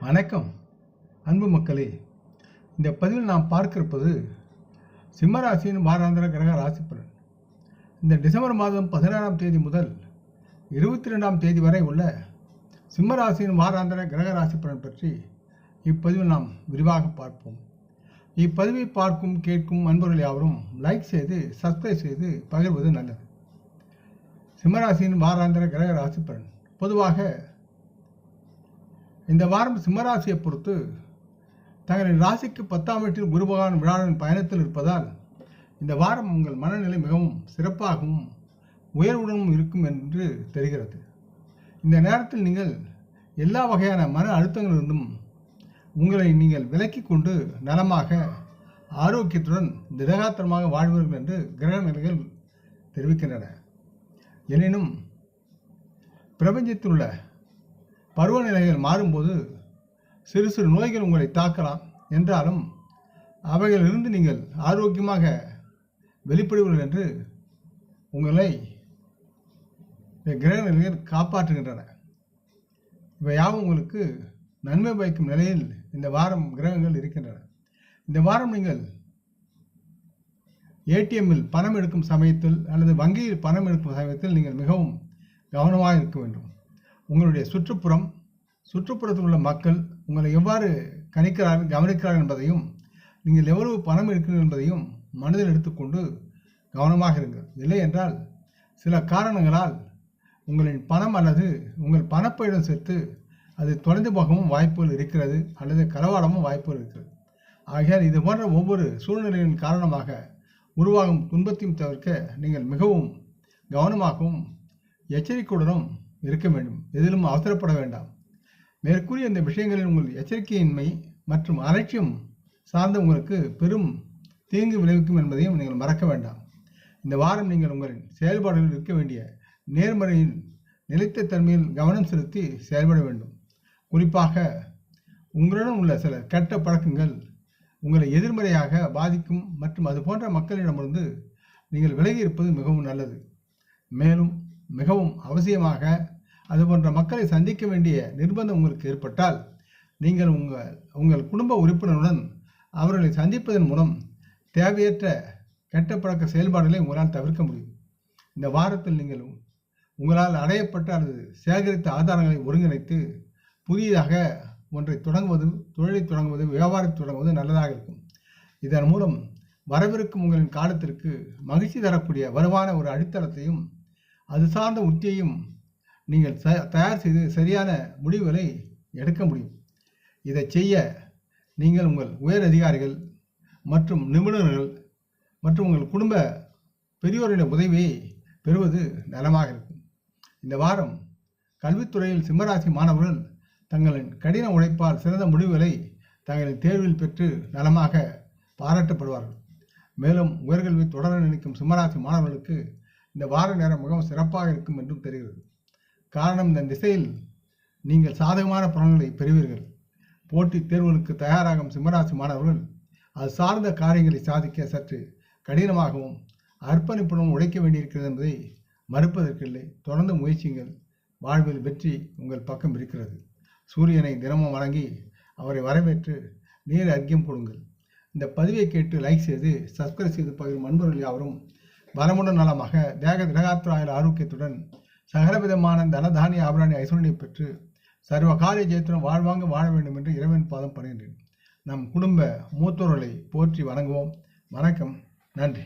வணக்கம் அன்பு மக்களே. இந்த பதிவில் நாம் பார்க்க இருப்பது சிம்மராசியின் வாராந்திர கிரக ராசி பலன். இந்த டிசம்பர் மாதம் 16ஆம் தேதி முதல் 22ஆம் தேதி வரை உள்ள சிம்மராசியின் வாராந்திர கிரக ராசி பலன் பற்றி இப்பதிவில் நாம் விரிவாக பார்ப்போம். இப்பதிவை பார்க்கும் கேட்கும் அன்பர்கள் யாவரும் லைக் செய்து சப்ஸ்கிரைப் செய்து பகிர்வது நல்லது. சிம்மராசியின் வாராந்திர கிரக ராசி பலன். பொதுவாக இந்த வாரம் சிம்மராசியை பொறுத்து தங்களின் ராசிக்கு 10ஆம் வீட்டில் குரு பகவான் விழாவின் பயணத்தில் இருப்பதால் இந்த வாரம் உங்கள் மனநிலை மிகவும் சிறப்பாகவும் உயர்வுடனும் இருக்கும் என்று தெரிகிறது. இந்த நேரத்தில் நீங்கள் எல்லா வகையான மன அழுத்தங்களிலிருந்தும் உங்களை நீங்கள் விலக்கி கொண்டு நலமாக ஆரோக்கியத்துடன் திடகாத்திரமாக வாழ்வீர்கள் என்று கிரக நிலைகள் தெரிவிக்கின்றன. எனினும் பிரபஞ்சத்தில் உள்ள பருவநிலைகள் மாறும்போது சிறு சிறு நோய்கள் உங்களை தாக்கலாம் என்றாலும் அவைகளிலிருந்து நீங்கள் ஆரோக்கியமாக வெளிப்படுவீர்கள் என்று உங்களை கிரக நிலைகள் காப்பாற்றுகின்றன. இவையாவும் உங்களுக்கு நன்மை பயக்கும் நிலையில் இந்த வாரம் கிரகங்கள் இருக்கின்றன. இந்த வாரம் நீங்கள் ஏடிஎம்மில் பணம் எடுக்கும் சமயத்தில் அல்லது வங்கியில் பணம் எடுக்கும் சமயத்தில் நீங்கள் மிகவும் கவனமாக இருக்க வேண்டும். உங்களுடைய சுற்றுப்புறத்தில் உள்ள மக்கள் உங்களை எவ்வாறு கவனிக்கிறார்கள் என்பதையும் நீங்கள் எவ்வளவு பணம் எடுக்கிறீர்கள் என்பதையும் மனதில் எடுத்துக்கொண்டு கவனமாக இருங்கள். இல்லை என்றால் சில காரணங்களால் உங்களின் பணம் அல்லது உங்கள் பணப்பையுடன் சேர்த்து அது தொலைந்து போகவும் வாய்ப்புகள் இருக்கிறது அல்லது களவாடவும் வாய்ப்புகள் இருக்கிறது. ஆகையால் இது போன்ற ஒவ்வொரு சூழ்நிலையின் காரணமாக உருவாகும் துன்பத்தையும் தவிர்க்க நீங்கள் மிகவும் கவனமாகவும் எச்சரிக்கையுடனும் இருக்க வேண்டும். எதிலும் அவசரப்பட வேண்டாம். மேற்கூறிய இந்த விஷயங்களில் உங்கள் எச்சரிக்கையின்மை மற்றும் அலட்சியம் சார்ந்த உங்களுக்கு பெரும் தீங்கு விளைவிக்கும் என்பதையும் நீங்கள் மறக்க வேண்டாம். இந்த வாரம் நீங்கள் உங்களின் செயல்பாடுகளில் இருக்க வேண்டிய நேர்மறையில் நிலைத்த தன்மையில் கவனம் செலுத்தி செயல்பட வேண்டும். குறிப்பாக உங்களுடன் உள்ள சில கெட்ட பழக்கங்கள் உங்களை எதிர்மறையாக பாதிக்கும் மற்றும் அது போன்ற மக்களிடமிருந்து நீங்கள் விலகி இருப்பது மிகவும் நல்லது. மேலும் மிகவும் அவசியமாக அது போன்ற மக்களை சந்திக்க வேண்டிய நிர்பந்தம் உங்களுக்கு ஏற்பட்டால் நீங்கள் உங்கள் குடும்ப உறுப்பினருடன் அவர்களை சந்திப்பதன் மூலம் தேவையற்ற கெட்ட பழக்க செயல்பாடுகளை உங்களால் தவிர்க்க முடியும். இந்த வாரத்தில் நீங்கள் உங்களால் அடையப்பட்ட அல்லது சேகரித்த ஆதாரங்களை ஒருங்கிணைத்து புதியதாக ஒன்றை தொடங்குவது, தொழிலை தொடங்குவது, வியாபாரத்தை தொடங்குவது நல்லதாக இருக்கும். இதன் மூலம் வரவிருக்கும் உங்களின் காலத்திற்கு மகிழ்ச்சி தரக்கூடிய வலுவான ஒரு அடித்தளத்தையும் அது சார்ந்த உத்தியையும் நீங்கள் தயார் செய்து சரியான முடிவுகளை எடுக்க முடியும். இதை செய்ய நீங்கள் உங்கள் உயர் அதிகாரிகள் மற்றும் நிபுணர்கள் மற்றும் உங்கள் குடும்ப பெரியோரின் உதவியை பெறுவது நலமாக இருக்கும். இந்த வாரம் கல்வித்துறையில் சிம்மராசி மாணவர்கள் தங்களின் கடின உழைப்பால் சிறந்த முடிவுகளை தங்களின் தேர்வில் பெற்று நலமாக பாராட்டப்படுவார்கள். மேலும் உயர்கல்வி தொடர நினைக்கும் சிம்மராசி மாணவர்களுக்கு இந்த வார நேரம் மிகவும் சிறப்பாக இருக்கும் என்றும் தெரிகிறது. காரணம், இந்த திசையில் நீங்கள் சாதகமான பலன்களை பெறுவீர்கள். போட்டித் தேர்வுகளுக்கு தயாராகும் சிம்மராசி மாணவர்கள் அது சார்ந்த காரியங்களை சாதிக்க சற்று கடினமாகவும் அர்ப்பணிப்புடன் உழைக்க வேண்டியிருக்கிறது என்பதை மறுப்பதற்கில்லை. தொடர்ந்து முயற்சிகள். வாழ்வில் வெற்றி உங்கள் பக்கம் இருக்கிறது. சூரியனை தினமும் வணங்கி அவரை வரவேற்று நீர் அர்க்கியம் கொடுங்கள். இந்த பதிவை கேட்டு லைக் செய்து சப்ஸ்கிரைப் செய்து பகிரும் அன்பர்கள் யாவரும் வளமுடன் நலமாக திடகாத்திர ஆரோக்கியத்துடன் சகலவிதமான தனதானிய ஆபரணி ஐஸ்வர்யை பெற்று சர்வ காரிய ஜெயத்துடன் வாழ்வாங்க வாழ வேண்டும் என்று இறைவன் பாதம் பணிகின்றேன். நம் குடும்ப மூத்தோர்களை போற்றி வணங்குவோம். வணக்கம். நன்றி.